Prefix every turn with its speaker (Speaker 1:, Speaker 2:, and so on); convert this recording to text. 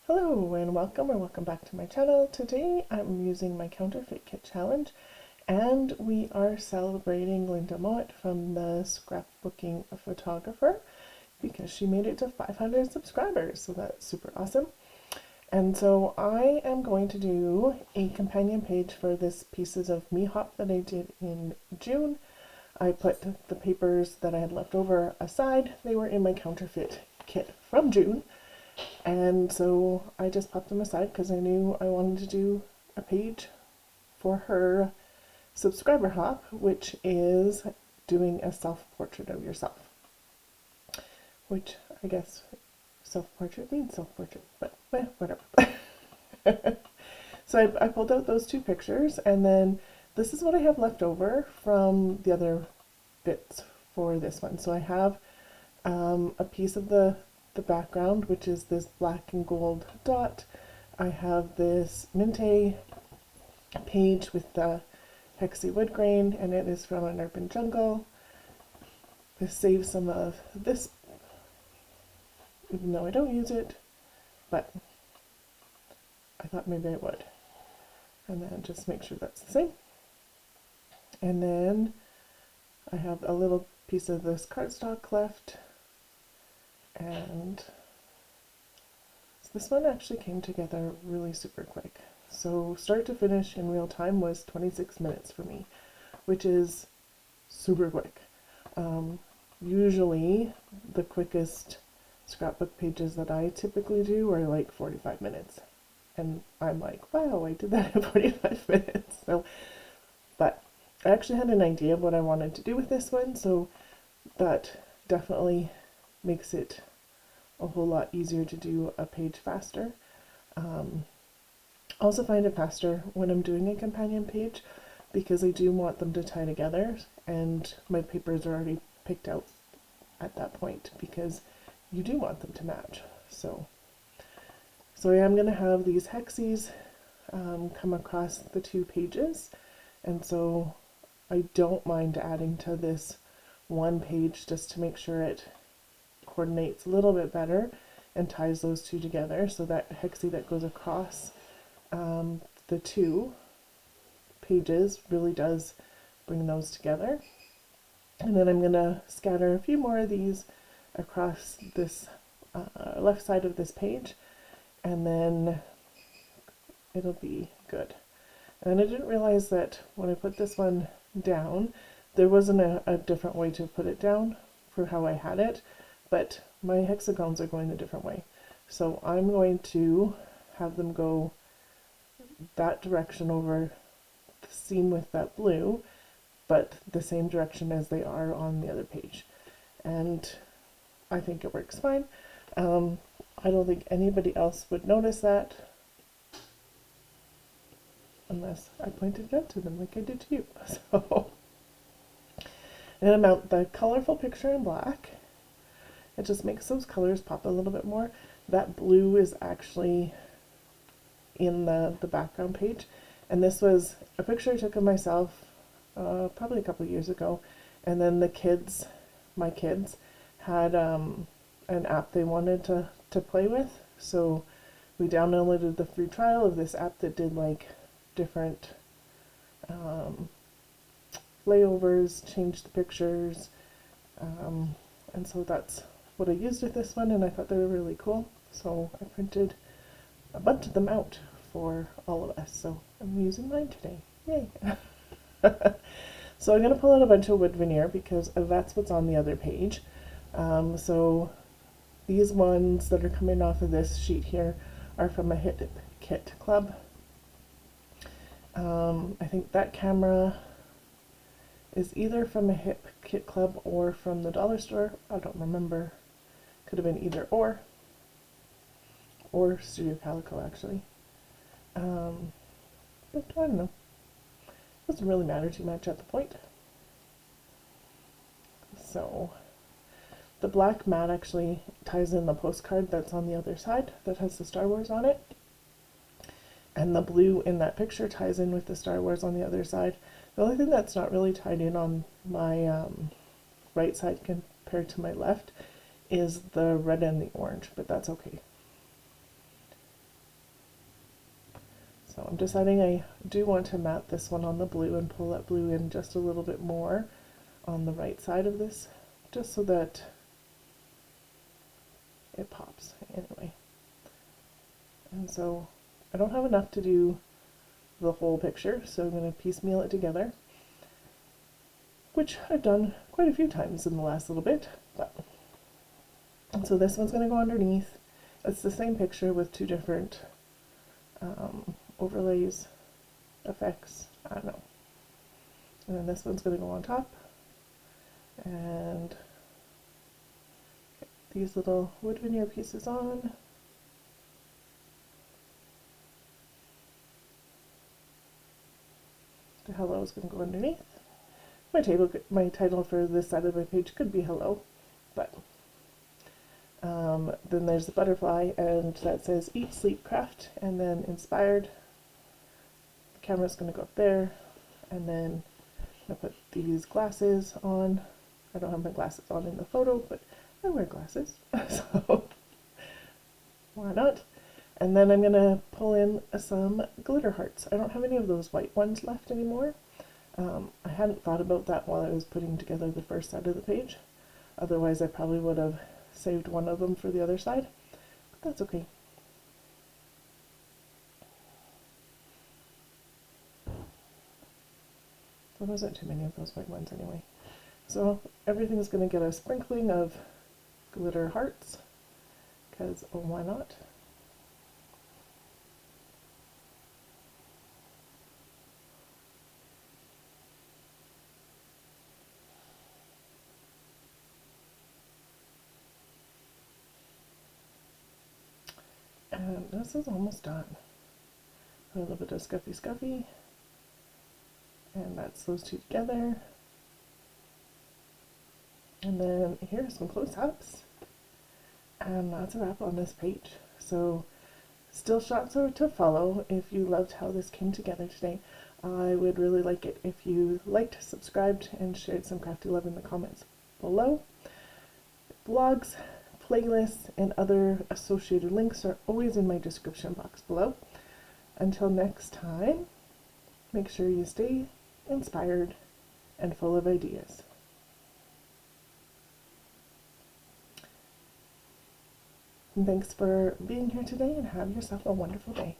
Speaker 1: Hello and welcome or welcome back to my channel. Today I'm using my Counterfeit Kit Challenge and we are celebrating Linda Mott from the Scrapbooking Photographer because she made it to 500 subscribers, so that's super awesome. And so I am going to do a companion page for this Pieces of Me hop that I did in June. I put the papers that I had left over aside. They were in my Counterfeit kit from June. And so I just popped them aside because I knew I wanted to do a page for her subscriber hop, which is doing a self-portrait of yourself. Which I guess self-portrait means self-portrait, but whatever. So I pulled out those two pictures, and then this is what I have left over from the other bits for this one. So I have a piece of the background, which is this black and gold dot. I have this Minte page with the hexy wood grain, and it is from an urban jungle. I saved some of this, even though I don't use it, but I thought maybe I would. And then just make sure that's the same. And then I have a little piece of this cardstock left. And so this one actually came together really super quick. So start to finish in real time was 26 minutes for me, which is super quick. Usually the quickest scrapbook pages that I typically do are like 45 minutes. And I'm like, wow, I did that in 45 minutes. So, but I actually had an idea of what I wanted to do with this one, so that definitely makes it a whole lot easier to do a page faster. I also find it faster when I'm doing a companion page because I do want them to tie together, and my papers are already picked out at that point because you do want them to match. So I am going to have these hexes come across the two pages, and so I don't mind adding to this one page just to make sure it coordinates a little bit better and ties those two together. So that hexie that goes across the two pages really does bring those together. And then I'm going to scatter a few more of these across this left side of this page, and then it'll be good. And I didn't realize that when I put this one down, there wasn't a different way to put it down for how I had it, but my hexagons are going a different way. So I'm going to have them go that direction over the seam with that blue, but the same direction as they are on the other page. And I think it works fine. I don't think anybody else would notice that unless I pointed it out to them like I did to you. So, and I mount the colorful picture in black. It just makes those colors pop a little bit more. That blue is actually in the background page, and this was a picture I took of myself probably a couple of years ago, and then my kids had an app they wanted to play with, so we downloaded the free trial of this app that did like different layovers, changed the pictures, and so that's what I used with this one, and I thought they were really cool, so I printed a bunch of them out for all of us, so I'm using mine today. Yay! So I'm going to pull out a bunch of wood veneer because that's what's on the other page. So these ones that are coming off of this sheet here are from a Hip Kit Club. I think that camera is either from a Hip Kit Club or from the dollar store. I don't remember. Could have been either or Studio Calico actually. But I don't know. Doesn't really matter too much at the point. So the black mat actually ties in the postcard that's on the other side that has the Star Wars on it. And the blue in that picture ties in with the Star Wars on the other side. The only thing that's not really tied in on my right side compared to my left is the red and the orange, but that's okay. So I'm deciding I do want to mat this one on the blue and pull that blue in just a little bit more on the right side of this, just so that it pops anyway. And so I don't have enough to do the whole picture, so I'm going to piecemeal it together, which I've done quite a few times in the last little bit. And so this one's going to go underneath. It's the same picture with two different overlays, effects, I don't know. And then this one's going to go on top, and get these little wood veneer pieces on. The hello is going to go underneath. My title for this side of my page could be hello, but then there's the butterfly, and that says eat, sleep, craft, and then inspired. The camera's going to go up there, and then I put these glasses on. I don't have my glasses on in the photo, but I wear glasses, so why not? And then I'm going to pull in some glitter hearts. I don't have any of those white ones left anymore. I hadn't thought about that while I was putting together the first side of the page. Otherwise, I probably would have saved one of them for the other side, but that's okay. There wasn't too many of those white ones anyway. So everything's going to get a sprinkling of glitter hearts, because oh, why not? And this is almost done. A little bit of scuffy scuffy, and that's those two together. And then here's some close-ups, and that's a wrap on this page. So still shots are to follow. If you loved how this came together today, I would really like it if you liked, subscribed, and shared some crafty love in the comments below. Blogs, playlists, and other associated links are always in my description box below. Until next time, make sure you stay inspired and full of ideas. And thanks for being here today, and have yourself a wonderful day.